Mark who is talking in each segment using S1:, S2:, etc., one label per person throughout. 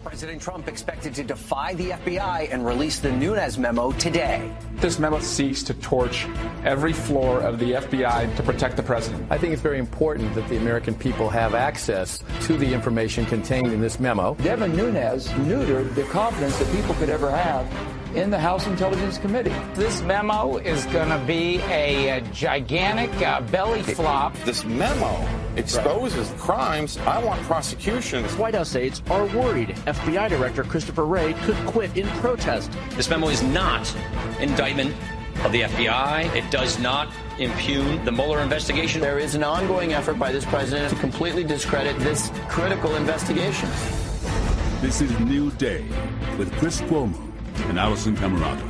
S1: President Trump expected to defy the FBI and release the Nunes memo today.
S2: This memo seeks to torch every floor of the FBI to protect the president.
S3: I think it's very important that the American people have access to the information contained in this memo.
S4: Devin Nunes neutered the confidence that people could ever have in the House Intelligence Committee.
S5: This memo is going to be a gigantic belly flop.
S6: This memo exposes crimes. I want prosecutions.
S7: White House aides are worried FBI Director Christopher Wray could quit in protest.
S8: This memo is not indictment of the FBI. It does not impugn the Mueller investigation.
S7: There is an ongoing effort by this president to completely discredit this critical investigation.
S9: This is New Day with Chris Cuomo and Allison Camerata.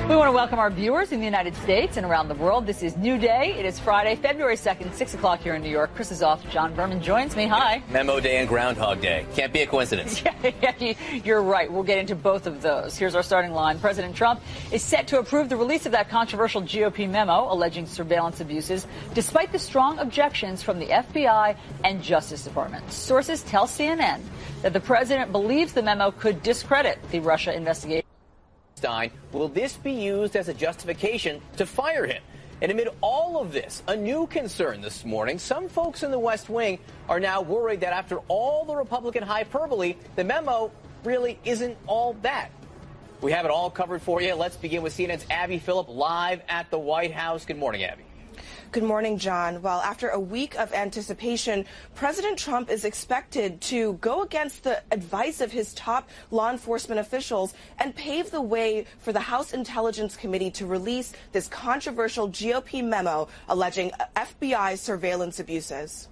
S10: We want to welcome our viewers in the United States and around the world. This is New Day. It is Friday, February 2nd, 6 o'clock here in New York. Chris is off. John Berman joins me. Hi.
S11: Memo Day and Groundhog Day. Can't be a coincidence.
S10: Yeah, you're right. We'll get into both of those. Here's our starting line. President Trump is set to approve the release of that controversial GOP memo alleging surveillance abuses, despite the strong objections from the FBI and Justice Department. Sources tell CNN that the president believes the memo could discredit the Russia investigation.
S11: Will this be used as a justification to fire him? And amid all of this, a new concern this morning, some folks in the West Wing are now worried that after all the Republican hyperbole, the memo really isn't all that. We have it all covered for you. Let's begin with CNN's Abby Phillip live at the White House. Good morning, Abby.
S12: Good morning, John. Well, after a week of anticipation, President Trump is expected to go against the advice of his top law enforcement officials and pave the way for the House Intelligence Committee to release this controversial GOP memo alleging FBI surveillance abuses.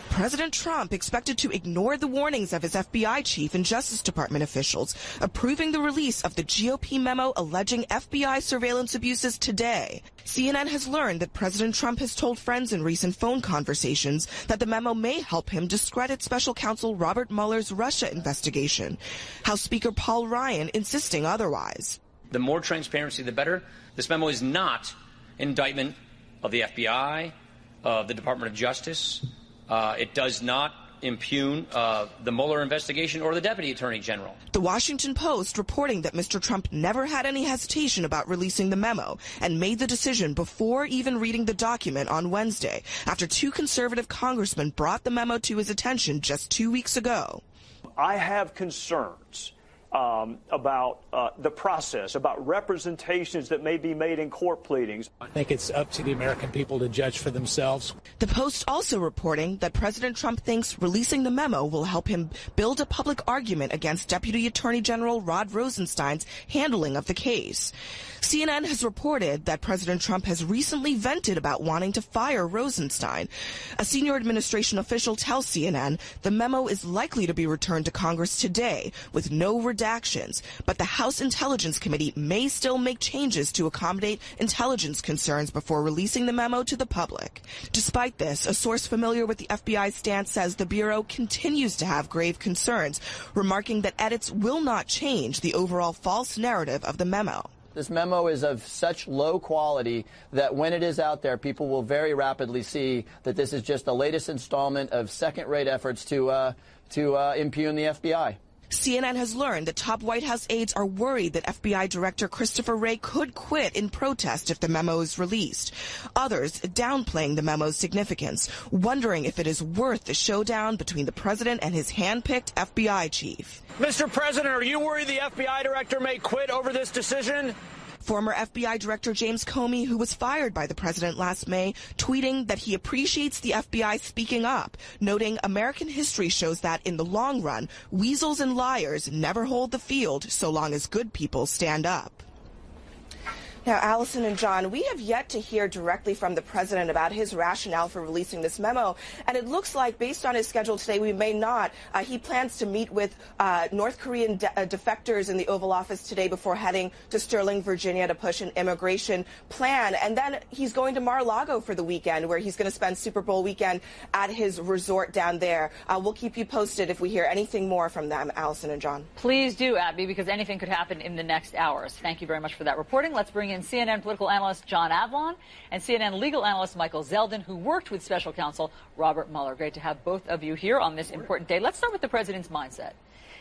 S12: President Trump expected to ignore the warnings of his FBI chief and Justice Department officials, approving the release of the GOP memo alleging FBI surveillance abuses today. CNN has learned that President Trump has told friends in recent phone conversations that the memo may help him discredit Special Counsel Robert Mueller's Russia investigation. House Speaker Paul Ryan insisting otherwise.
S8: The more transparency, the better. This memo is not indictment of the FBI, of the Department of Justice. It does not impugn the Mueller investigation or the Deputy Attorney General.
S12: The Washington Post reporting that Mr. Trump never had any hesitation about releasing the memo and made the decision before even reading the document on Wednesday, after two conservative congressmen brought the memo to his attention just 2 weeks ago.
S13: I have concerns about the process, about representations that may be made in court pleadings.
S14: I think it's up to the American people to judge for themselves.
S12: The Post also reporting that President Trump thinks releasing the memo will help him build a public argument against Deputy Attorney General Rod Rosenstein's handling of the case. CNN has reported that President Trump has recently vented about wanting to fire Rosenstein. A senior administration official tells CNN the memo is likely to be returned to Congress today with no redactions, but the House Intelligence Committee may still make changes to accommodate intelligence concerns before releasing the memo to the public. Despite this, a source familiar with the FBI's stance says the Bureau continues to have grave concerns, remarking that edits will not change the overall false narrative of the memo.
S7: This memo is of such low quality that when it is out there, people will very rapidly see that this is just the latest installment of second-rate efforts to impugn the FBI.
S12: CNN has learned that top White House aides are worried that FBI Director Christopher Wray could quit in protest if the memo is released. Others downplaying the memo's significance, wondering if it is worth the showdown between the president and his hand-picked FBI chief.
S13: Mr. President, are you worried the FBI director may quit over this decision?
S12: Former FBI Director James Comey, who was fired by the president last May, tweeting that he appreciates the FBI speaking up, noting American history shows that in the long run, weasels and liars never hold the field so long as good people stand up. Now, Allison and John, we have yet to hear directly from the president about his rationale for releasing this memo. And it looks like, based on his schedule today, we may not. He plans to meet with North Korean defectors in the Oval Office today before heading to Sterling, Virginia to push an immigration plan. And then he's going to Mar-a-Lago for the weekend, where he's going to spend Super Bowl weekend at his resort down there. We'll keep you posted if we hear anything more from them, Allison and John.
S10: Please do, Abby, because anything could happen in the next hours. Thank you very much for that reporting. Let's bring in in CNN political analyst John Avlon and CNN legal analyst Michael Zeldin, who worked with special counsel Robert Mueller. Great to have both of you here on this important day. Let's start with the president's mindset.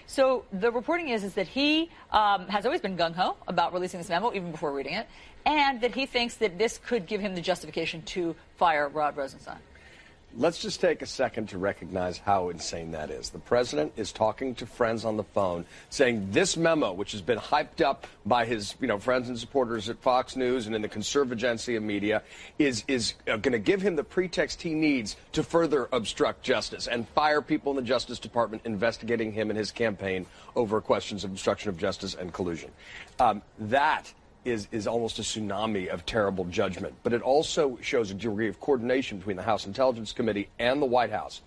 S10: So the reporting is that he has always been gung-ho about releasing this memo, even before reading it, and that he thinks that this could give him the justification to fire Rod Rosenstein.
S15: Let's just take a second to recognize how insane that is. The president is talking to friends on the phone, saying this memo, which has been hyped up by his friends and supporters at Fox News and in the conservagency of media, is going to give him the pretext he needs to further obstruct justice and fire people in the Justice Department investigating him and his campaign over questions of obstruction of justice and collusion. That is almost a tsunami of terrible judgment. But it also shows a degree of coordination between the House Intelligence Committee and the White House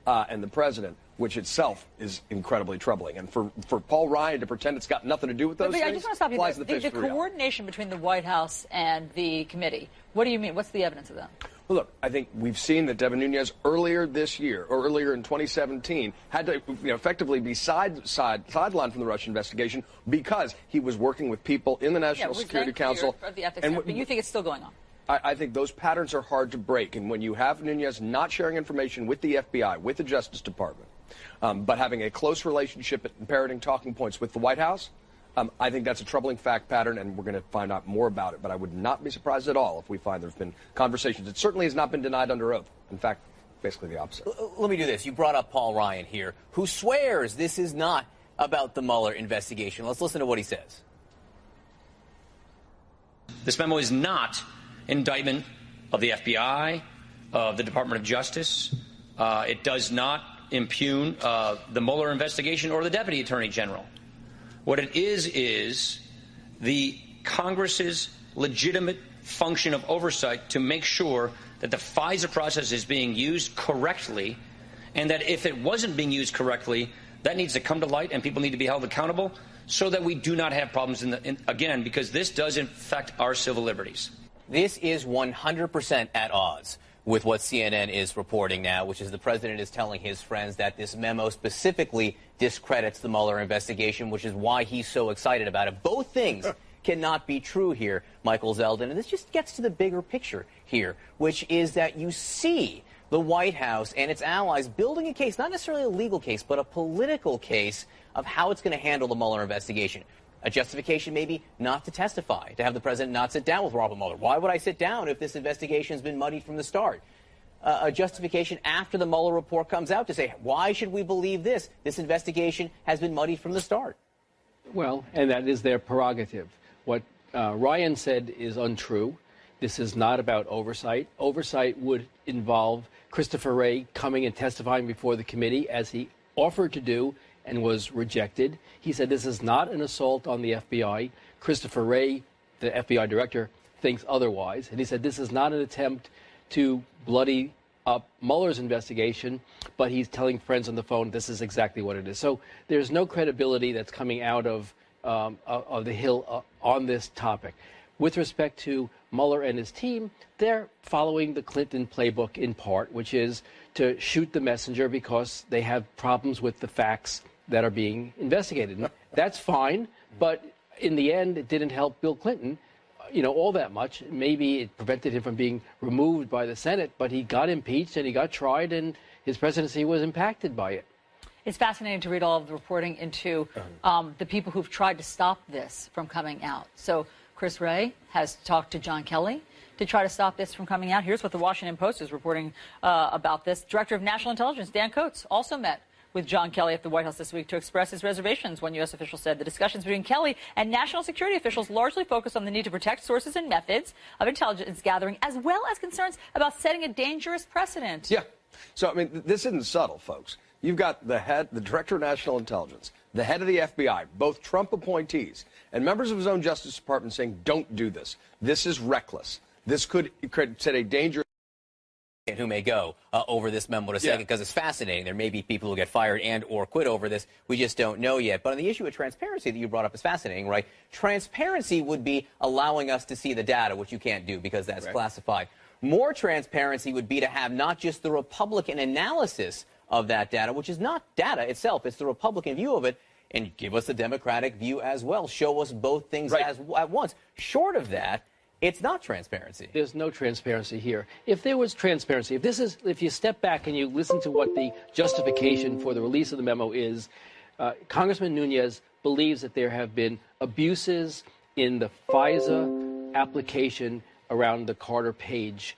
S15: and the president, which itself is incredibly troubling. And for Paul Ryan to pretend it's got nothing to do with those things,
S10: I just want to stop you there. The coordination between the White House and the committee, what do you mean? What's the evidence of that?
S15: Well, look, I think we've seen that Devin Nunes earlier this year, or earlier in 2017, had to effectively be sidelined from the Russia investigation because he was working with people in the National Security Council.
S10: Of the ethics, but you think it's still going on?
S15: I think those patterns are hard to break. And when you have Nunes not sharing information with the FBI, with the Justice Department, but having a close relationship and parroting talking points with the White House, I think that's a troubling fact pattern, and we're going to find out more about it. But I would not be surprised at all if we find there's been conversations. It certainly has not been denied under oath. In fact, basically the opposite.
S11: Let me do this. You brought up Paul Ryan here, who swears this is not about the Mueller investigation. Let's listen to what he says.
S8: This memo is not indictment of the FBI, of the Department of Justice. It does not impugn the Mueller investigation or the Deputy Attorney General. What it is the Congress's legitimate function of oversight to make sure that the FISA process is being used correctly, and that if it wasn't being used correctly, that needs to come to light and people need to be held accountable so that we do not have problems again, because this does affect our civil liberties.
S11: This is 100% at odds with what CNN is reporting now, which is the president is telling his friends that this memo specifically discredits the Mueller investigation, which is why he's so excited about it. Both things cannot be true here, Michael Zeldin. And this just gets to the bigger picture here, which is that you see the White House and its allies building a case, not necessarily a legal case, but a political case of how it's going to handle the Mueller investigation. A justification maybe not to testify, to have the president not sit down with Robert Mueller. Why would I sit down if this investigation has been muddied from the start? A justification after the Mueller report comes out to say, why should we believe this? This investigation has been muddied from the start.
S16: Well, and that is their prerogative. What Ryan said is untrue. This is not about oversight. Oversight would involve Christopher Wray coming and testifying before the committee, as he offered to do and was rejected. He said this is not an assault on the FBI. Christopher Wray, the FBI director, thinks otherwise. And he said this is not an attempt to bloody up Mueller's investigation, but he's telling friends on the phone this is exactly what it is. So there's no credibility that's coming out of the Hill on this topic. With respect to Mueller and his team, they're following the Clinton playbook in part, which is to shoot the messenger because they have problems with the facts that are being investigated. That's fine, but in the end, it didn't help Bill Clinton, all that much. Maybe it prevented him from being removed by the Senate, but he got impeached and he got tried, and his presidency was impacted by it.
S10: It's fascinating to read all of the reporting into the people who've tried to stop this from coming out. So Chris Wray has talked to John Kelly to try to stop this from coming out. Here's what the Washington Post is reporting about this. Director of National Intelligence Dan Coats also met with John Kelly at the White House this week to express his reservations. One U.S. official said the discussions between Kelly and national security officials largely focused on the need to protect sources and methods of intelligence gathering, as well as concerns about setting a dangerous precedent.
S15: Yeah. So, this isn't subtle, folks. You've got the director of national intelligence, the head of the FBI, both Trump appointees, and members of his own Justice Department saying, don't do this. This is reckless. This could set a dangerous.
S11: Who may go over this memo in a second, because it's fascinating. There may be people who get fired and or quit over this. We just don't know yet. But on the issue of transparency that you brought up is fascinating, right? Transparency would be allowing us to see the data, which you can't do because that's classified. More transparency would be to have not just the Republican analysis of that data, which is not data itself, it's the Republican view of it. and give us the Democratic view as well. Show us both things at once. Short of that, it's not transparency.
S16: There's no transparency here. If there was transparency, if you step back and you listen to what the justification for the release of the memo is, Congressman Nunes believes that there have been abuses in the FISA application around the Carter Page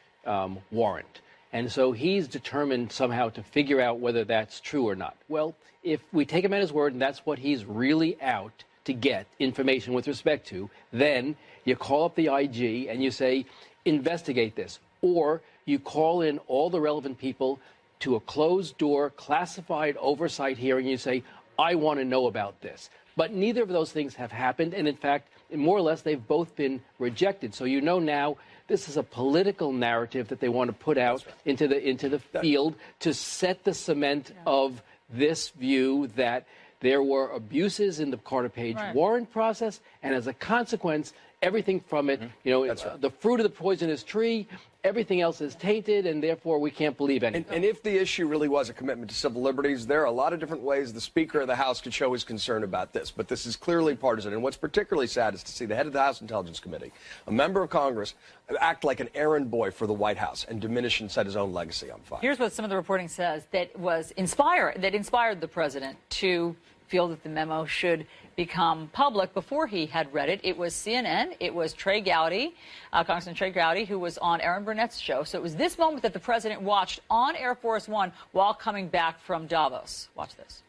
S16: warrant. And so he's determined somehow to figure out whether that's true or not. Well, if we take him at his word and that's what he's really out to get information with respect to, then you call up the IG and you say, investigate this. Or you call in all the relevant people to a closed-door, classified oversight hearing. You say, I want to know about this. But neither of those things have happened. And in fact, more or less, they've both been rejected. So you know now this is a political narrative that they want to put out into the field to set the cement of this view that there were abuses in the Carter Page warrant process, and as a consequence, everything from it, the fruit of the poisonous tree, everything else is tainted, and therefore we can't believe anything.
S15: And if the issue really was a commitment to civil liberties, there are a lot of different ways the Speaker of the House could show his concern about this. But this is clearly partisan. And what's particularly sad is to see the head of the House Intelligence Committee, a member of Congress, act like an errand boy for the White House and diminish and set his own legacy on fire.
S10: Here's what some of the reporting says that inspired the president to feel that the memo should become public. Before he had read it, it was CNN, it was Trey Gowdy, Congressman Trey Gowdy, who was on Aaron Burnett's show. So it was this moment that the president watched on Air Force One while coming back from Davos. Watch this.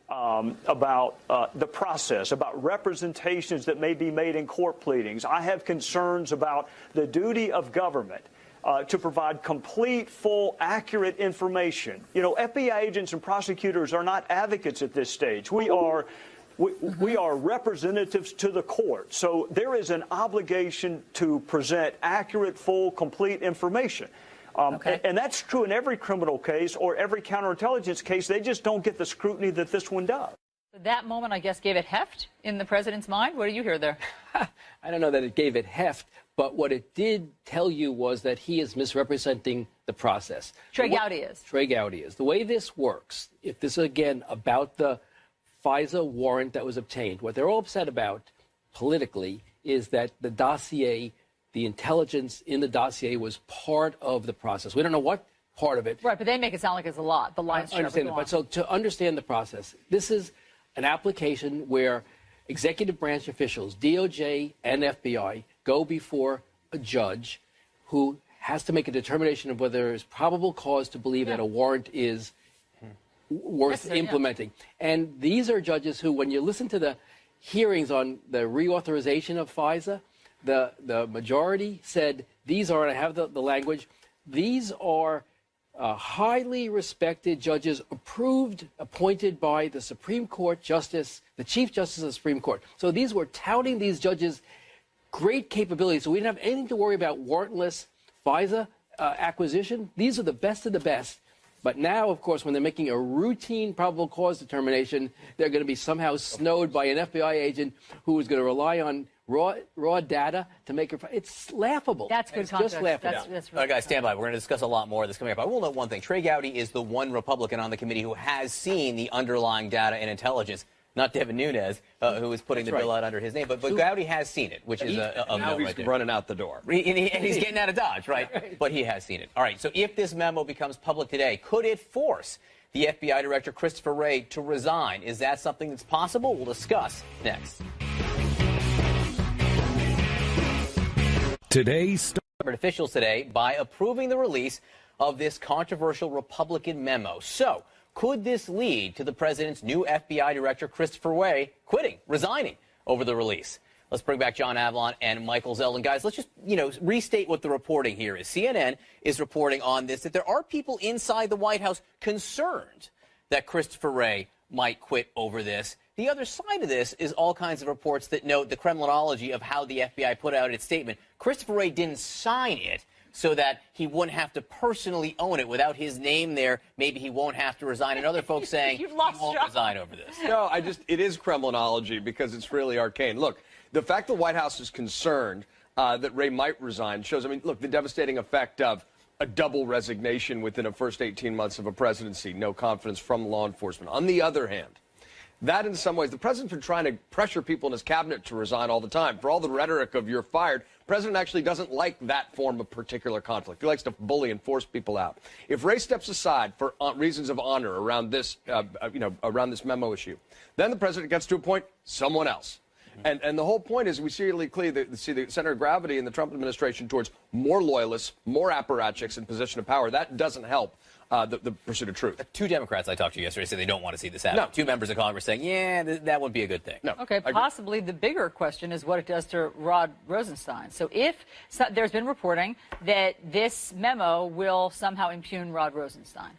S13: About the process, about representations that may be made in court pleadings. I have concerns about the duty of government to provide complete, full, accurate information. You know, FBI agents and prosecutors are not advocates at this stage. We are representatives to the court. So there is an obligation to present accurate, full, complete information. And that's true in every criminal case or every counterintelligence case. They just don't get the scrutiny that this one does.
S10: That moment, I guess, gave it heft in the president's mind. What do you hear there?
S16: I don't know that it gave it heft, but what it did tell you was that he is misrepresenting the process.
S10: Trey Gowdy is.
S16: Trey Gowdy is. The way this works, if this is, again, about the FISA warrant that was obtained, what they're all upset about politically is that the dossier, the intelligence in the dossier was part of the process. We don't know what part of it.
S10: Right, but they make it sound like it's a lot. The lion's share.
S16: I understand that. But so to understand the process, this is an application where executive branch officials, DOJ and FBI, go before a judge who has to make a determination of whether there is probable cause to believe that a warrant is worth implementing. And these are judges who, when you listen to the hearings on the reauthorization of FISA, the majority said these are, and I have the language, these are highly respected judges appointed by the Supreme Court Justice, the Chief Justice of the Supreme Court. So these were touting these judges' great capabilities. So we didn't have anything to worry about warrantless FISA acquisition. These are the best of the best. But now, of course, when they're making a routine probable cause determination, they're going to be somehow snowed by an FBI agent who is going to rely on raw data to make it. It's laughable.
S10: That's good context.
S16: Just laughable.
S10: That's really
S11: All right, guys, stand by. We're going to discuss a lot more of this coming up. I will note one thing. Trey Gowdy is the one Republican on the committee who has seen the underlying data and intelligence. Not Devin Nunes, who is putting the bill out under his name, but Gowdy has seen it, which is a
S15: now
S11: note
S15: he's
S11: right there.
S15: running out the door.
S11: And he's getting out of Dodge, right? But he has seen it. All right, so if this memo becomes public today, could it force the FBI Director Christopher Wray to resign? Is that something that's possible? We'll discuss next.
S9: Today's
S11: officials today by approving the release of this controversial Republican memo. So, could this lead to the president's new FBI Director Christopher Wray resigning over the release? Let's bring back John Avlon and Michael Zeldin. Guys, let's just, restate what the reporting here is. CNN is reporting on this, that there are people inside the White House concerned that Christopher Wray might quit over this. The other side of this is all kinds of reports that note the Kremlinology of how the FBI put out its statement. Christopher Wray didn't sign it so that he wouldn't have to personally own it. Without his name there, maybe he won't have to resign. And other folks saying he won't resign over this.
S15: No, it is Kremlinology because it's really arcane. Look, the fact the White House is concerned that Wray might resign shows, look, the devastating effect of a double resignation within a first 18 months of a presidency, no confidence from law enforcement. On the other hand, that in some ways, the president's been trying to pressure people in his cabinet to resign all the time. For all the rhetoric of "you're fired," the president actually doesn't like that form of particular conflict. He likes to bully and force people out. If Wray steps aside for reasons of honor around this, around this memo issue, then the president gets to appoint someone else. And the whole point is we see the center of gravity in the Trump administration towards more loyalists, more apparatchiks in position of power. That doesn't help the pursuit of truth.
S11: Two Democrats I talked to yesterday said they don't want to see this happen.
S15: No.
S11: Two members of Congress saying, yeah, that wouldn't be a good thing.
S15: No.
S10: Okay, possibly the bigger question is what it does to Rod Rosenstein. So there's been reporting that this memo will somehow impugn Rod Rosenstein.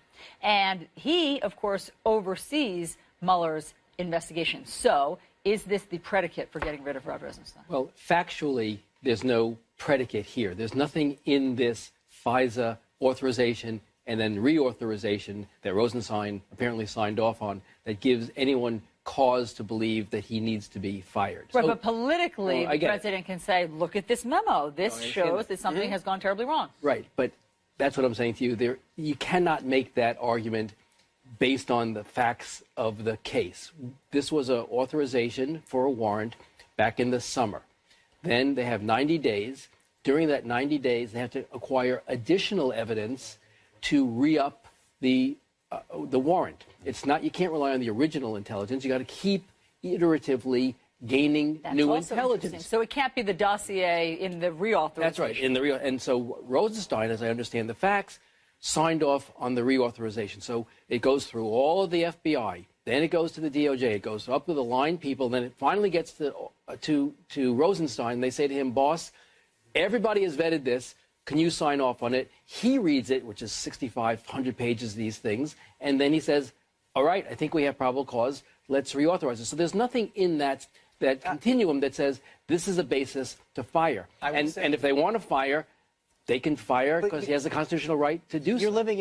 S10: And he, of course, oversees Mueller's investigation. So is this the predicate for getting rid of Rod Rosenstein?
S16: Well, factually, there's no predicate here. There's nothing in this FISA authorization and then reauthorization that Rosenstein apparently signed off on that gives anyone cause to believe that he needs to be fired.
S10: Right, but politically, the president
S16: it.
S10: can say, look at this memo. This shows that something has gone terribly wrong.
S16: Right, but that's what I'm saying to you. You cannot make that argument based on the facts of the case. This was an authorization for a warrant back in the summer. Then they have 90 days. During that 90 days, they have to acquire additional evidence to re-up the warrant. It's not, you can't rely on the original intelligence. You got to keep iteratively gaining new intelligence.
S10: So it can't be the dossier in the reauthorization.
S16: That's right, and so Rosenstein, as I understand the facts, signed off on the reauthorization. So it goes through all of the FBI, then it goes to the DOJ, it goes up to the line people, then it finally gets to Rosenstein. They say to him, boss, everybody has vetted this. Can you sign off on it? He reads it, which is 6,500 pages, these things, and then he says, all right, I think we have probable cause. Let's reauthorize it. So there's nothing in that continuum that says this is a basis to fire. And if they want to fire, they can fire because he has the constitutional right to do so.
S11: You're living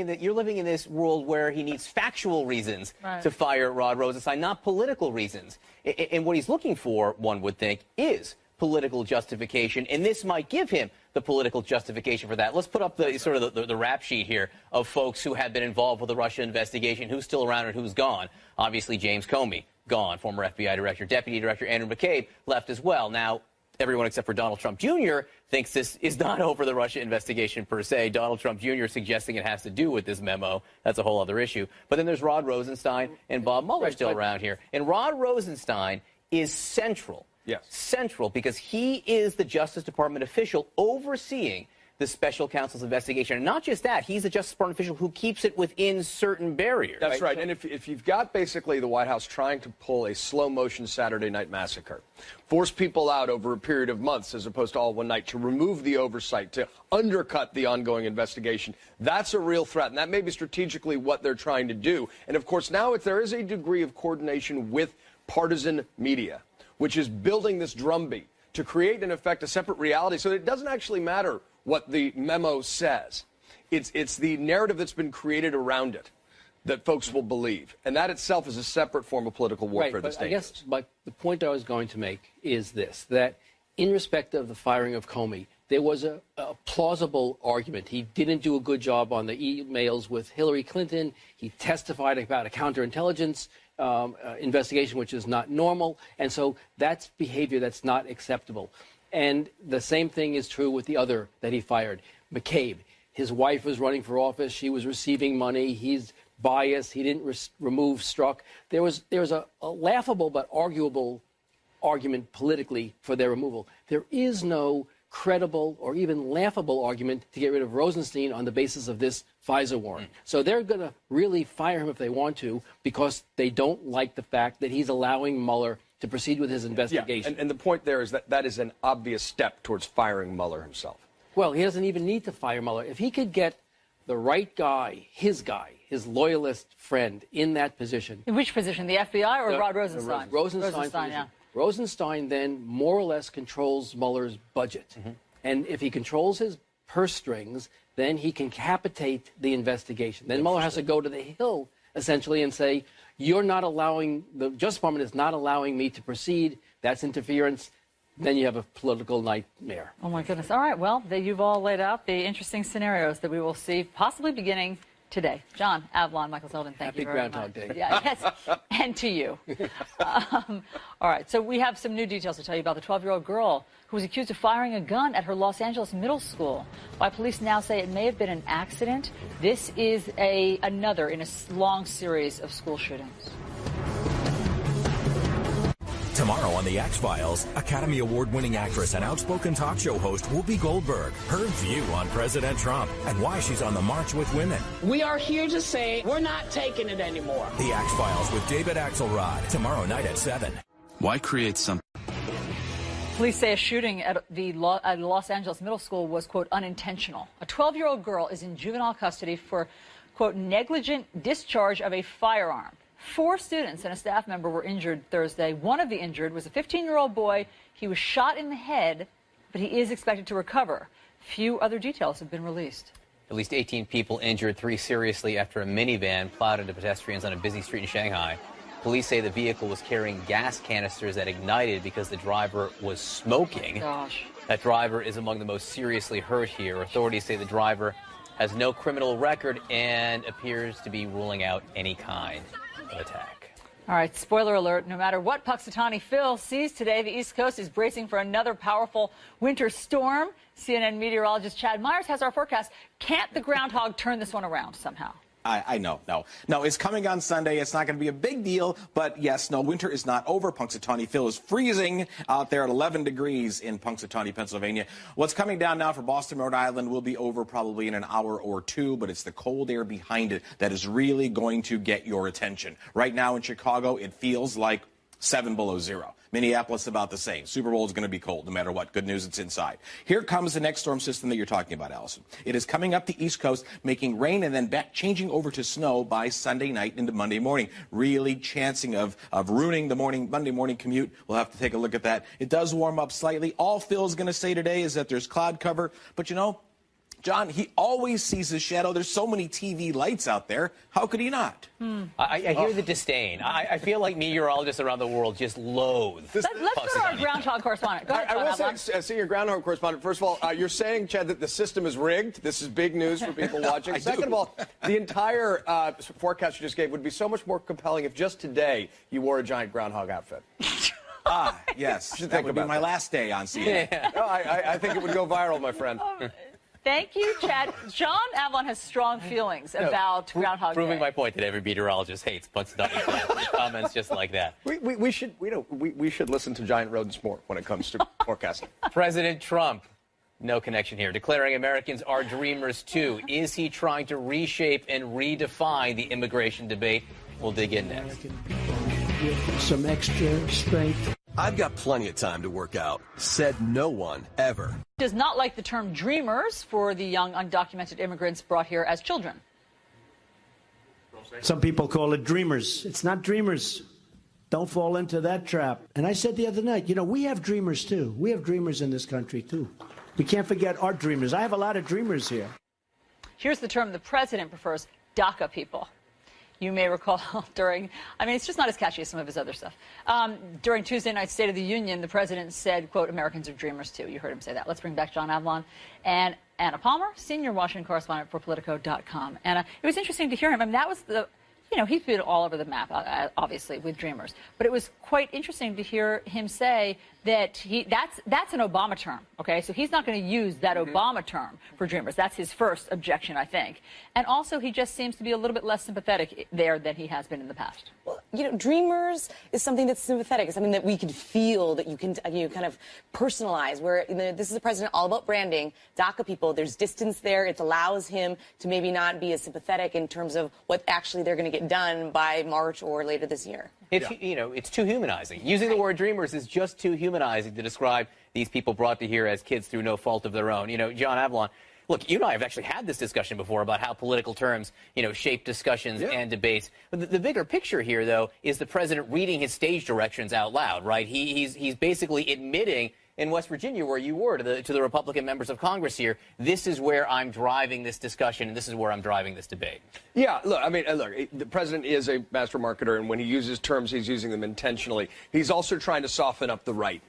S11: in this world where he needs factual reasons to fire Rod Rosenstein, not political reasons. And what he's looking for, one would think, is political justification, and this might give him the political justification for that. Let's put up the rap sheet here of folks who have been involved with the Russia investigation, who's still around and who's gone. Obviously, James Comey, gone. Former FBI director, Deputy Director Andrew McCabe, left as well. Now, everyone except for Donald Trump Jr. thinks this is not over the Russia investigation per se. Donald Trump Jr. suggesting it has to do with this memo. That's a whole other issue. But then there's Rod Rosenstein and Bob Mueller still around here. And Rod Rosenstein is central.
S15: Yes.
S11: Central because he is the Justice Department official overseeing the special counsel's investigation. And not just that, he's the Justice Department official who keeps it within certain barriers.
S15: That's right. And if you've got basically the White House trying to pull a slow-motion Saturday night massacre, force people out over a period of months as opposed to all one night, to remove the oversight, to undercut the ongoing investigation, that's a real threat. And that may be strategically what they're trying to do. And, of course, now there is a degree of coordination with partisan media, which is building this drumbeat to create, in effect, a separate reality so that it doesn't actually matter what the memo says. It's the narrative that's been created around it that folks will believe. And that itself is a separate form of political warfare.
S16: Right, but I guess the point I was going to make is this, that in respect of the firing of Comey, there was a plausible argument. He didn't do a good job on the emails with Hillary Clinton. He testified about a counterintelligence investigation, which is not normal. And so that's behavior that's not acceptable. And the same thing is true with the other that he fired, McCabe. His wife was running for office. She was receiving money. He's biased. He didn't remove Strzok. There was a laughable but arguable argument politically for their removal. There is no credible or even laughable argument to get rid of Rosenstein on the basis of this FISA warrant. So they're going to really fire him if they want to because they don't like the fact that he's allowing Mueller to proceed with his investigation.
S15: Yeah, and the point there is that is an obvious step towards firing Mueller himself.
S16: Well, he doesn't even need to fire Mueller. If he could get the right guy, his loyalist friend in that position.
S10: In which position, the FBI or Rod Rosenstein?
S16: Rosenstein, yeah. Rosenstein then more or less controls Mueller's budget. Mm-hmm. And if he controls his purse strings, then he can capitate the investigation. Then Mueller has to go to the Hill, essentially, and say, you're not allowing, the Justice Department is not allowing me to proceed. That's interference. then you have a political nightmare.
S10: Oh, my goodness. All right. Well, you've all laid out the interesting scenarios that we will see possibly beginning today. John, Avalon, Michael Zeldin, thank you very much.
S16: Happy Groundhog Day.
S10: Yeah, yes, and to you. All right. So we have some new details to tell you about the 12-year-old girl who was accused of firing a gun at her Los Angeles middle school. Why police now say it may have been an accident. This is another in a long series of school shootings.
S17: Tomorrow on The X-Files, Academy Award-winning actress and outspoken talk show host Whoopi Goldberg, her view on President Trump and why she's on the march with women.
S18: We are here to say we're not taking it anymore.
S17: The X-Files with David Axelrod, tomorrow night at 7.
S19: Why create something?
S10: Police say a shooting at the Los Angeles middle school was, quote, unintentional. A 12-year-old girl is in juvenile custody for, quote, negligent discharge of a firearm. 4 students and a staff member were injured Thursday. One of the injured was a 15-year-old boy. He was shot in the head, but he is expected to recover. Few other details have been released.
S11: At least 18 people injured, 3 seriously after a minivan plowed into pedestrians on a busy street in Shanghai. Police say the vehicle was carrying gas canisters that ignited because the driver was smoking.
S10: Gosh.
S11: That driver is among the most seriously hurt here. Authorities say the driver has no criminal record and appears to be ruling out any kind of attack.
S10: All right, spoiler alert, no matter what Punxsutawney Phil sees today, the East Coast is bracing for another powerful winter storm. CNN meteorologist Chad Myers has our forecast. Can't the groundhog turn this one around somehow?
S20: I know. No, it's coming on Sunday. It's not going to be a big deal. But yes, no, winter is not over. Punxsutawney Phil is freezing out there at 11 degrees in Punxsutawney, Pennsylvania. What's coming down now for Boston, Rhode Island will be over probably in an hour or 2. But it's the cold air behind it that is really going to get your attention. Right now in Chicago, it feels like 7 below zero. Minneapolis about the same. Super Bowl is going to be cold no matter what. Good news, it's inside. Here comes the next storm system that you're talking about, Allison. It is coming up the East Coast, making rain and then back changing over to snow by Sunday night into Monday morning. Really chancing of ruining the Monday morning commute. We'll have to take a look at that. It does warm up slightly. All Phil's going to say today is that there's cloud cover. But you know, John, he always sees his shadow. There's so many TV lights out there. How could he not?
S11: I hear the disdain. I feel like meteorologists around the world just loathe.
S10: Let's go to our groundhog correspondent. Go ahead,
S15: I will say, senior groundhog correspondent, first of all, you're saying, Chad, that the system is rigged. This is big news for people watching. Second of all, the entire forecast you just gave would be so much more compelling if just today you wore a giant groundhog outfit.
S20: Yes. That would be my last day on CNN.
S15: Yeah. No, I think it would go viral, my friend.
S10: Thank you, Chad. John Avalon has strong feelings about Groundhog Day.
S11: Proving my point that every meteorologist hates Punxsutawney comments just like that.
S15: We should listen to giant rodents more when it comes to forecasting.
S11: President Trump, no connection here, declaring Americans are dreamers too. Is he trying to reshape and redefine the immigration debate? We'll dig in next.
S21: With some extra strength.
S17: I've got plenty of time to work out, said no one ever.
S10: Does not like the term dreamers for the young undocumented immigrants brought here as children.
S21: Some people call it dreamers. It's not dreamers. Don't fall into that trap. And I said the other night, you know, we have dreamers too. We have dreamers in this country too. We can't forget our dreamers. I have a lot of dreamers here.
S10: Here's the term the president prefers, DACA people. You may recall it's just not as catchy as some of his other stuff. During Tuesday night's State of the Union, the president said, quote, Americans are dreamers too. You heard him say that. Let's bring back John Avalon and Anna Palmer, senior Washington correspondent for Politico.com. Anna, it was interesting to hear him. I mean, that was he's been all over the map, obviously, with dreamers. But it was quite interesting to hear him say that that's an Obama term, okay? So he's not going to use that Obama term for dreamers. That's his first objection, I think. And also, he just seems to be a little bit less sympathetic there than he has been in the past.
S22: Well, dreamers is something that's sympathetic. It's something that we can feel, that you can kind of personalize, where this is a president all about branding. DACA people, there's distance there. It allows him to maybe not be as sympathetic in terms of what actually they're going to get done by March or later this year.
S11: It's too humanizing. Using the word dreamers is just too humanizing to describe these people brought to here as kids through no fault of their own. John Avalon, look, you and I have actually had this discussion before about how political terms, shape discussions and debates. But the bigger picture here, though, is the president reading his stage directions out loud, right? He's basically admitting in West Virginia, where you were, to the Republican members of Congress here, this is where I'm driving this discussion, and this is where I'm driving this debate.
S15: Yeah, look, the president is a master marketer, and when he uses terms, he's using them intentionally. He's also trying to soften up the right.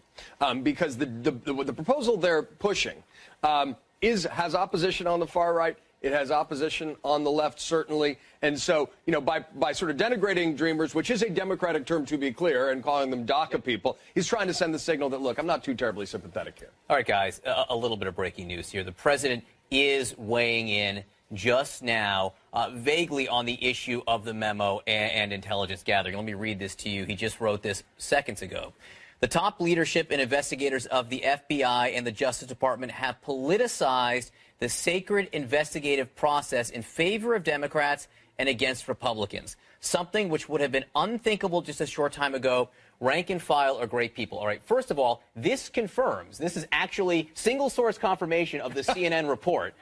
S15: because the proposal they're pushing has opposition on the far right. It has opposition on the left, certainly. And so, by sort of denigrating Dreamers, which is a Democratic term to be clear, and calling them DACA people, he's trying to send the signal that, look, I'm not too terribly sympathetic here.
S11: All right, guys, a little bit of breaking news here. The president is weighing in just now, vaguely on the issue of the memo and intelligence gathering. Let me read this to you. He just wrote this seconds ago. The top leadership and investigators of the FBI and the Justice Department have politicized the sacred investigative process in favor of Democrats and against Republicans, something which would have been unthinkable just a short time ago. Rank and file are great people. All right, first of all, this confirms, this is actually single source confirmation of the CNN report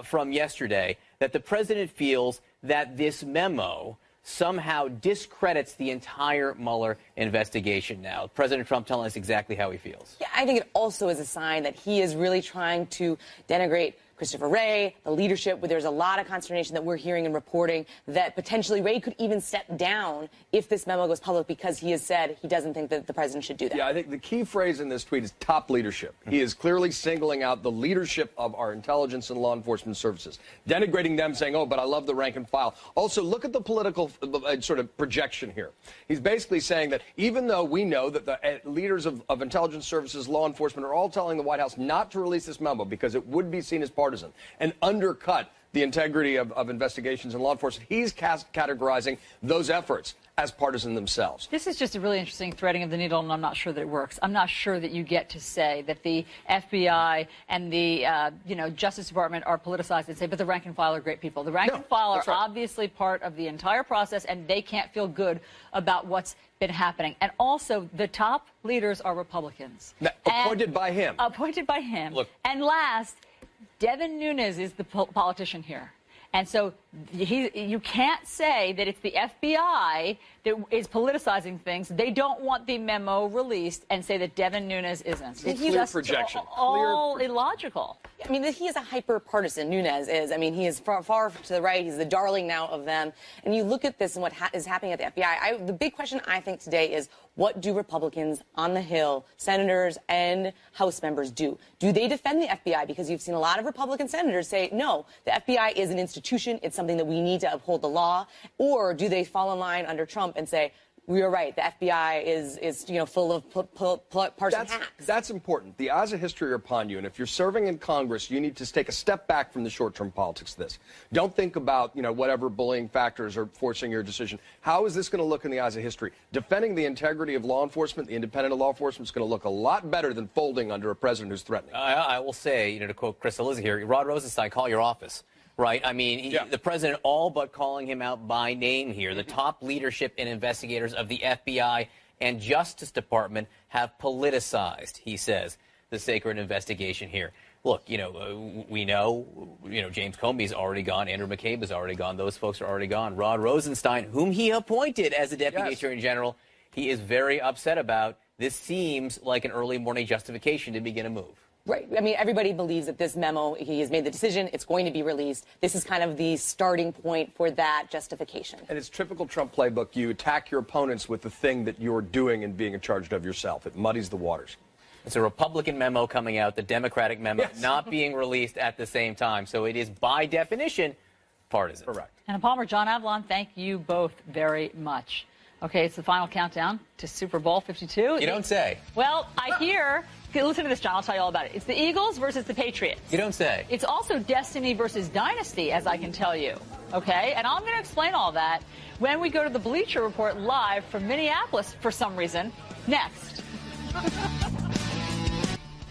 S11: from yesterday, that the president feels that this memo somehow discredits the entire Mueller investigation now. President Trump telling us exactly how he feels.
S22: Yeah, I think it also is a sign that he is really trying to denigrate Christopher Wray, the leadership, where there's a lot of consternation that we're hearing and reporting that potentially Wray could even step down if this memo goes public, because he has said he doesn't think that the president should do that.
S15: Yeah, I think the key phrase in this tweet is top leadership. He is clearly singling out the leadership of our intelligence and law enforcement services, denigrating them, saying, oh, but I love the rank and file. Also, look at the political sort of projection here. He's basically saying that even though we know that the leaders of intelligence services, law enforcement are all telling the White House not to release this memo because it would be seen as partisan and undercut the integrity of investigations and law enforcement, he's categorizing those efforts as partisan themselves.
S10: This is just a really interesting threading of the needle, and I'm not sure that it works. I'm not sure that you get to say that the FBI and the Justice Department are politicized and say, but the rank and file are great people. The rank and file are obviously part of the entire process, and they can't feel good about what's been happening. And also, the top leaders are Republicans.
S15: Now, appointed by him.
S10: Appointed by him.
S15: Look.
S10: And last, Devin Nunes is the politician here. And so you can't say that it's the FBI that is politicizing things. They don't want the memo released and say that Devin Nunes isn't.
S15: It's clear projection.
S10: All illogical.
S22: I mean, he is a hyper-partisan, Nunes is. I mean, he is far to the right. He's the darling now of them. And you look at this and what is happening at the FBI. The big question, I think, today is, what do Republicans on the Hill, senators and House members do? Do they defend the FBI? Because you've seen a lot of Republican senators say, no, the FBI is an institution. It's something that we need to uphold the law. Or do they fall in line under Trump and say, we are right, the FBI is full of partisan hacks?
S15: That's important. The eyes of history are upon you, and if you're serving in Congress, you need to take a step back from the short-term politics of this. Don't think about, whatever bullying factors are forcing your decision. How is this going to look in the eyes of history? Defending the integrity of law enforcement, the independent of law enforcement, is going to look a lot better than folding under a president who's threatening.
S11: I will say, to quote Chris Elizabeth here, Rod Rosenstein, call your office. Right? I mean, the president all but calling him out by name here. The top leadership and investigators of the FBI and Justice Department have politicized, he says, the sacred investigation here. Look, we know, James Comey's already gone. Andrew McCabe is already gone. Those folks are already gone. Rod Rosenstein, whom he appointed as the Deputy Attorney General, he is very upset about. This seems like an early morning justification to begin a move.
S22: Right. I mean, everybody believes that this memo, he has made the decision, it's going to be released. This is kind of the starting point for that justification.
S15: And it's typical Trump playbook. You attack your opponents with the thing that you're doing and being in charge of yourself. It muddies the waters.
S11: It's a Republican memo coming out, the Democratic memo not being released at the same time. So it is, by definition, partisan.
S15: Correct.
S10: And Palmer, John Avlon, thank you both very much. Okay, it's the final countdown to Super Bowl 52.
S11: You don't say.
S10: Well, I hear... Listen to this, John. I'll tell you all about it. It's the Eagles versus the Patriots.
S11: You don't say.
S10: It's also Destiny versus Dynasty, as I can tell you. Okay? And I'm going to explain all that when we go to the Bleacher Report live from Minneapolis for some reason. Next.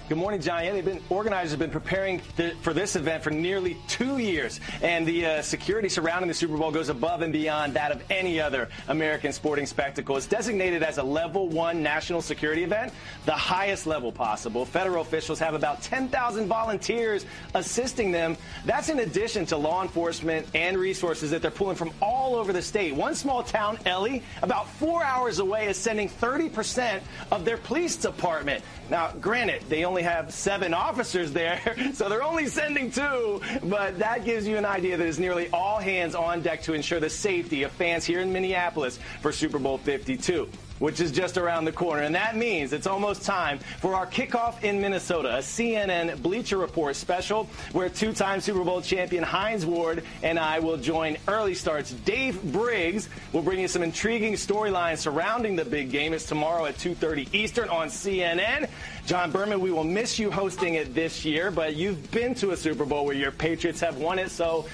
S1: Good morning, John. Yeah, organizers have been preparing for this event for nearly 2 years, and the security surrounding the Super Bowl goes above and beyond that of any other American sporting spectacle. It's designated as a Level 1 national security event, the highest level possible. Federal officials have about 10,000 volunteers assisting them. That's in addition to law enforcement and resources that they're pulling from all over the state. One small town, Ellie, about 4 hours away, is sending 30% of their police department. Now, granted, they only have 7 officers there, so they're only sending 2, but that gives you an idea that it's nearly all hands on deck to ensure the safety of fans here in Minneapolis for Super Bowl 52. which is just around the corner. And that means it's almost time for our kickoff in Minnesota, a CNN Bleacher Report special, where two-time Super Bowl champion Hines Ward and I will join early starts Dave Briggs. We'll bring you some intriguing storylines surrounding the big game. It's tomorrow at 2:30 Eastern on CNN. John Berman, we will miss you hosting it this year, but you've been to a Super Bowl where your Patriots have won it, so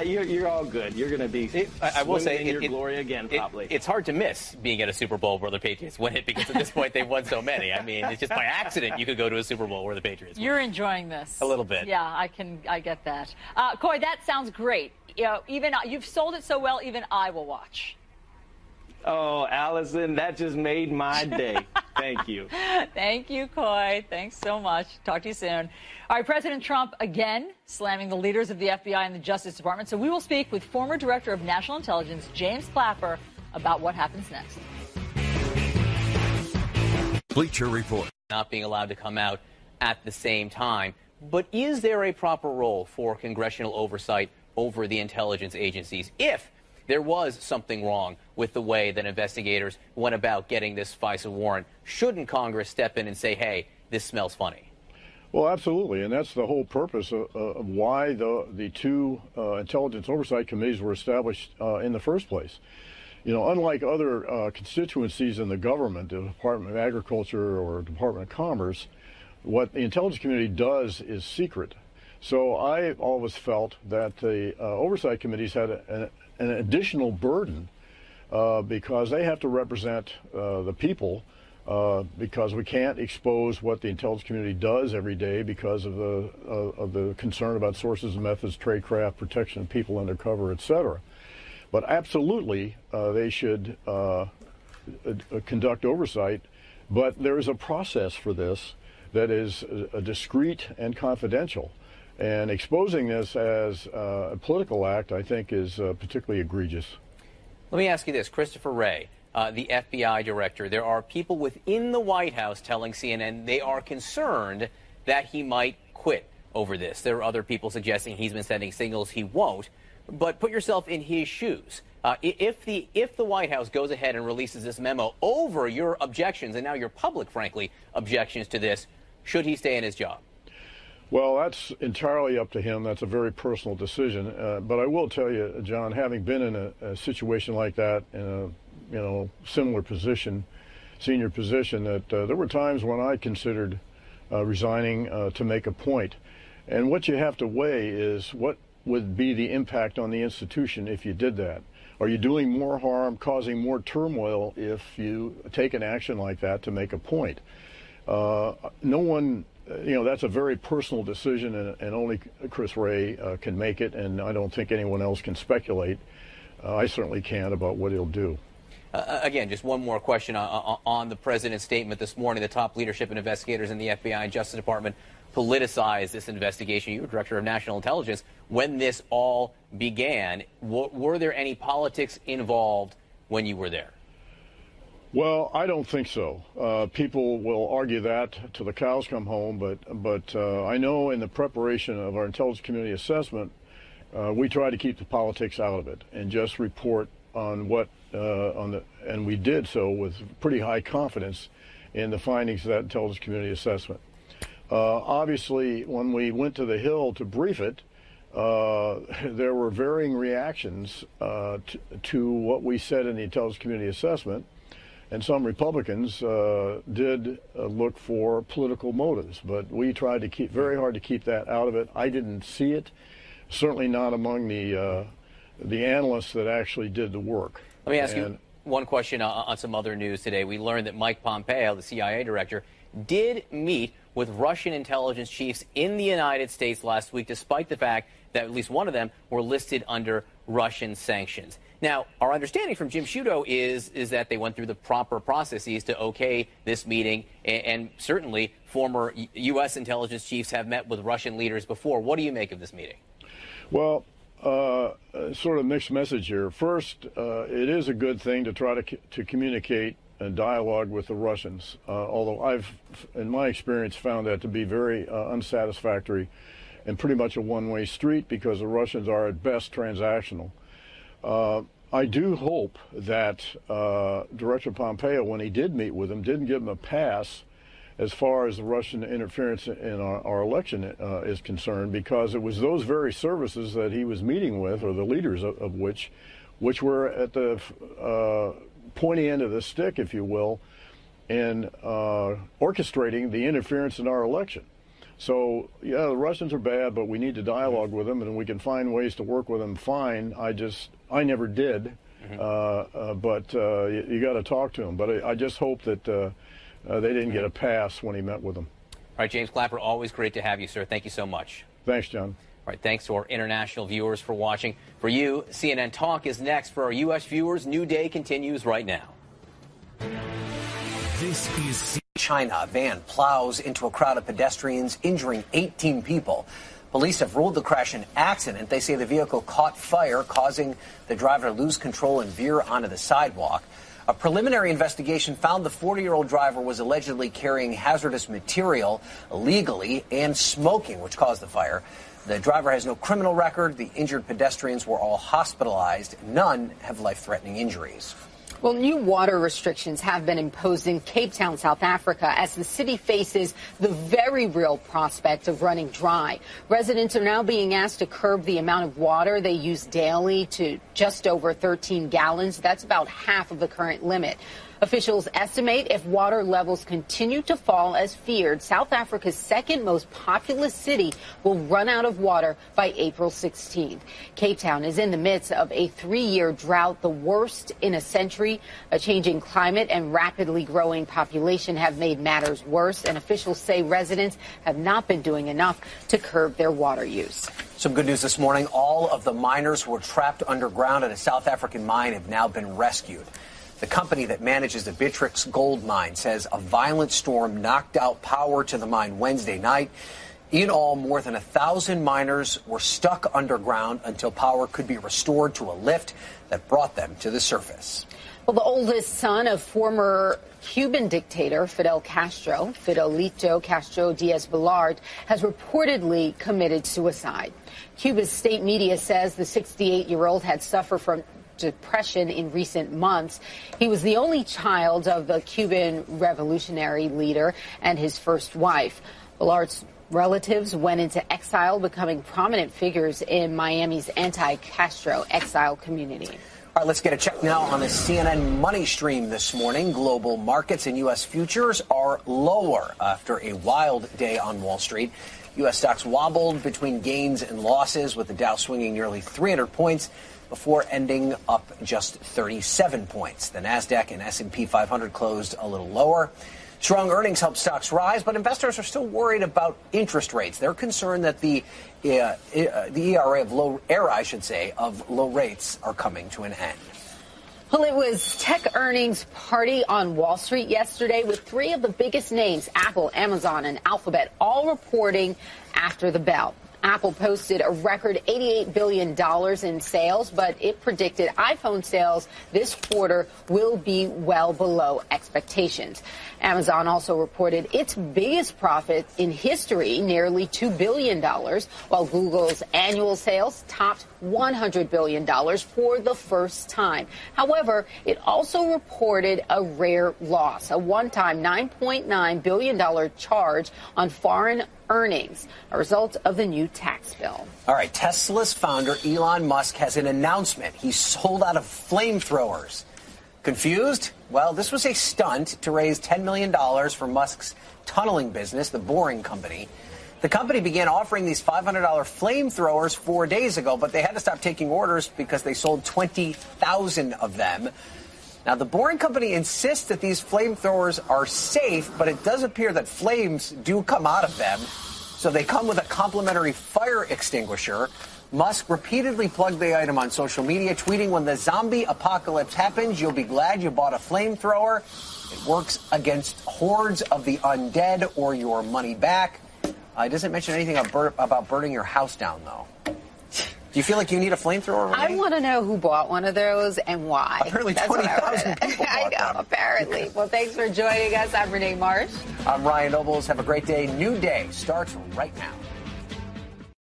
S1: you're all good. You're going to be
S11: I will say
S1: in your glory again, probably.
S11: It's hard to miss being at a Super Bowl where the Patriots win it, because at this point they've won so many. I mean, it's just by accident you could go to a Super Bowl where the Patriots win.
S10: You're enjoying this.
S11: A little bit.
S10: Yeah, I get that. Coy, that sounds great. You know, even you've sold it so well, even I will watch.
S1: Oh, Allison, that just made my day. Thank you.
S10: Thank you, Coy. Thanks so much. Talk to you soon. All right, President Trump again slamming the leaders of the FBI and the Justice Department. So we will speak with former Director of National Intelligence, James Clapper, about what happens next.
S17: Bleacher Report.
S11: Not being allowed to come out at the same time. But is there a proper role for congressional oversight over the intelligence agencies if there was something wrong with the way that investigators went about getting this FISA warrant? Shouldn't Congress step in and say, hey, this smells funny?
S2: Well, absolutely, and that's the whole purpose of why the two intelligence oversight committees were established in the first place. You know, unlike other constituencies in the government, the Department of Agriculture or Department of Commerce, what the intelligence community does is secret. So I always felt that the oversight committees had an additional burden because they have to represent the people, because we can't expose what the intelligence community does every day because of the concern about sources and methods, tradecraft, protection of people undercover, et cetera. But absolutely, they should conduct oversight. But there is a process for this that is discreet and confidential. And exposing this as a political act, I think, is particularly egregious.
S11: Let me ask you this. Christopher Wray, the FBI director, there are people within the White House telling CNN they are concerned that he might quit over this. There are other people suggesting he's been sending signals he won't. But put yourself in his shoes. If the White House goes ahead and releases this memo over your objections, and now your public, frankly, objections to this, should he stay in his job?
S2: Well, that's entirely up to him. That's a very personal decision. But I will tell you, John, having been in a situation like that, in a similar position, senior position, that there were times when I considered resigning to make a point. And what you have to weigh is what would be the impact on the institution if you did that. Are you doing more harm, causing more turmoil if you take an action like that to make a point? No one, that's a very personal decision, and only Chris Wray can make it, and I don't think anyone else can speculate. I certainly can't about what he'll do.
S11: Again, just one more question on the president's statement this morning. The top leadership and investigators in the FBI and Justice Department politicized this investigation. You were Director of National Intelligence. When this all began, were there any politics involved when you were there?
S2: Well, I don't think so. People will argue that till the cows come home, but I know in the preparation of our intelligence community assessment, we try to keep the politics out of it and just report on what and we did so with pretty high confidence in the findings of that intelligence community assessment. Obviously, when we went to the Hill to brief it, there were varying reactions to what we said in the intelligence community assessment, and some Republicans did look for political motives, but we tried to keep very hard to keep that out of it. I didn't see it, certainly not among the analysts that actually did the work.
S11: Let me ask you one question on some other news today. We learned that Mike Pompeo, the CIA director, did meet with Russian intelligence chiefs in the United States last week, despite the fact that at least one of them were listed under Russian sanctions. Now, our understanding from Jim Sciutto is that they went through the proper processes to okay this meeting, and certainly former U.S. intelligence chiefs have met with Russian leaders before. What do you make of this meeting?
S2: Well, sort of mixed message here. First, it is a good thing to try to communicate and dialogue with the Russians, although I've, in my experience, found that to be very unsatisfactory and pretty much a one-way street because the Russians are at best transactional. I do hope that Director Pompeo, when he did meet with him, didn't give him a pass as far as the Russian interference in our election is concerned, because it was those very services that he was meeting with, or the leaders of which were at the pointy end of the stick, if you will, in orchestrating the interference in our election. So, yeah, the Russians are bad, but we need to dialogue with them, and we can find ways to work with them, fine. I never did, but you got to talk to them. But I just hope that they didn't get a pass when he met with them.
S11: All right, James Clapper, always great to have you, sir. Thank you so much.
S2: Thanks, John.
S11: All right, thanks to our international viewers for watching. For you, CNN Talk is next. For our U.S. viewers, New Day continues right now.
S17: This is
S3: China. A van plows into a crowd of pedestrians, injuring 18 people. Police have ruled the crash an accident. They say the vehicle caught fire, causing the driver to lose control and veer onto the sidewalk. A preliminary investigation found the 40-year-old driver was allegedly carrying hazardous material illegally and smoking, which caused the fire. The driver has no criminal record. The injured pedestrians were all hospitalized. None have life-threatening injuries.
S19: Well, new water restrictions have been imposed in Cape Town, South Africa, as the city faces the very real prospect of running dry. Residents are now being asked to curb the amount of water they use daily to just over 13 gallons. That's about half of the current limit. Officials estimate if water levels continue to fall as feared, South Africa's second most populous city will run out of water by April 16th. Cape Town is in the midst of a 3-year drought, the worst in a century. A changing climate and rapidly growing population have made matters worse, and officials say residents have not been doing enough to curb their water use.
S3: Some good news this morning. All of the miners who were trapped underground at a South African mine have now been rescued. The company that manages the Beatrix gold mine says a violent storm knocked out power to the mine Wednesday night. In all, more than 1,000 miners were stuck underground until power could be restored to a lift that brought them to the surface.
S19: Well, the oldest son of former Cuban dictator Fidel Castro, Fidelito Castro Diaz-Balart, has reportedly committed suicide. Cuba's state media says the 68-year-old had suffered from depression in recent months. He was the only child of the Cuban revolutionary leader and his first wife. Balart's relatives went into exile, becoming prominent figures in Miami's anti-Castro exile community.
S3: All right, let's get a check now on the CNN money stream this morning. Global markets and U.S. futures are lower after a wild day on Wall Street. U.S. stocks wobbled between gains and losses, with the Dow swinging nearly 300 points before ending up just 37 points. The NASDAQ and S&P 500 closed a little lower. Strong earnings helped stocks rise, but investors are still worried about interest rates. They're concerned that the era of low rates are coming to an end.
S19: Well, it was tech earnings party on Wall Street yesterday, with 3 of the biggest names, Apple, Amazon, and Alphabet, all reporting after the bell. Apple posted a record $88 billion in sales, but it predicted iPhone sales this quarter will be well below expectations. Amazon also reported its biggest profit in history, nearly $2 billion, while Google's annual sales topped $100 billion for the first time. However, it also reported a rare loss, a one-time $9.9 billion charge on foreign earnings, a result of the new tax bill.
S3: All right, Tesla's founder Elon Musk has an announcement. He's sold out of flamethrowers. Confused? Well, this was a stunt to raise $10 million for Musk's tunneling business, the Boring Company. The company began offering these $500 flamethrowers 4 days ago, but they had to stop taking orders because they sold 20,000 of them. Now, the Boring Company insists that these flamethrowers are safe, but it does appear that flames do come out of them. So they come with a complimentary fire extinguisher. Musk repeatedly plugged the item on social media, tweeting, "When the zombie apocalypse happens, you'll be glad you bought a flamethrower. It works against hordes of the undead, or your money back." It doesn't mention anything about burning your house down, though. Do you feel like you need a flamethrower, Renee?
S19: I want to know who bought one of those and why.
S3: Apparently 20,000 people bought
S19: I know,
S3: them.
S19: apparently. Well, thanks for joining us. I'm Renee Marsh.
S3: I'm Ryan Nobles. Have a great day. New day starts right now.